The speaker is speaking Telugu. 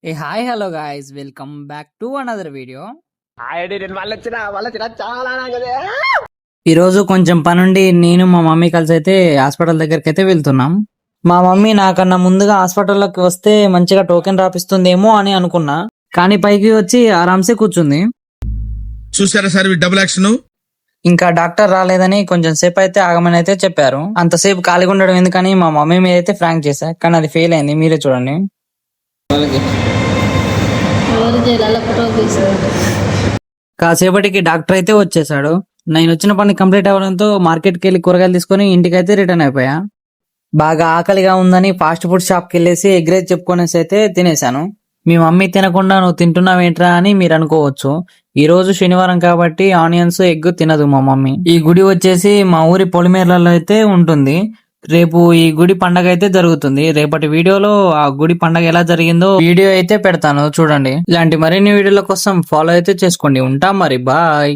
A hi hello guys welcome back to another video. ఈరోజు కొంచెం పనుండి నేను మా మమ్మీ కలిసి అయితే హాస్పిటల్ దగ్గరికి అయితే వెళ్తున్నాం. మా మమ్మీ నాకన్నా ముందుగా హాస్పిటల్లోకి వస్తే మంచిగా టోకెన్ రాపిస్తుందేమో అని అనుకున్నా, కానీ పైకి వచ్చి ఆరాంసే కూర్చుంది. చూసారా సార్ డబుల్ యాక్షన్. ఇంకా డాక్టర్ రాలేదని కొంచెం సేపు అయితే ఆగమని అయితే చెప్పారు. అంతసేపు ఖాళీగా ఉండడం ఎందుకని మా మమ్మీ మీద అయితే ఫ్రాంక్ చేశా, కానీ అది ఫెయిల్ అయింది. మీరే చూడండి. కాసేపటికి డాక్టర్ అయితే వచ్చేసాడు. నేను వచ్చిన పని కంప్లీట్ అవ్వడంతో మార్కెట్కి వెళ్ళి కూరగాయలు తీసుకొని ఇంటికి అయితే రిటర్న్ అయిపోయా. బాగా ఆకలిగా ఉందని ఫాస్ట్ ఫుడ్ షాప్కి వెళ్ళేసి ఎగ్ రైస్ చెప్పుకొనేసి అయితే తినేశాను. మీ మమ్మీ తినకుండా నువ్వు తింటున్నావేంట్రా అని మీరు అనుకోవచ్చు. ఈ రోజు శనివారం కాబట్టి ఆనియన్స్ ఎగ్ తినదు మా మమ్మీ. ఈ గుడి వచ్చేసి మా ఊరి పొలిమేర్లలో అయితే ఉంటుంది. రేపు ఈ గుడి పండగ అయితే జరుగుతుంది. రేపటి వీడియోలో ఆ గుడి పండగ ఎలా జరిగిందో వీడియో అయితే పెడతాను, చూడండి. ఇలాంటి మరిన్ని వీడియోల కోసం ఫాలో అయితే చేసుకోండి. ఉంటాం మరి, బాయ్.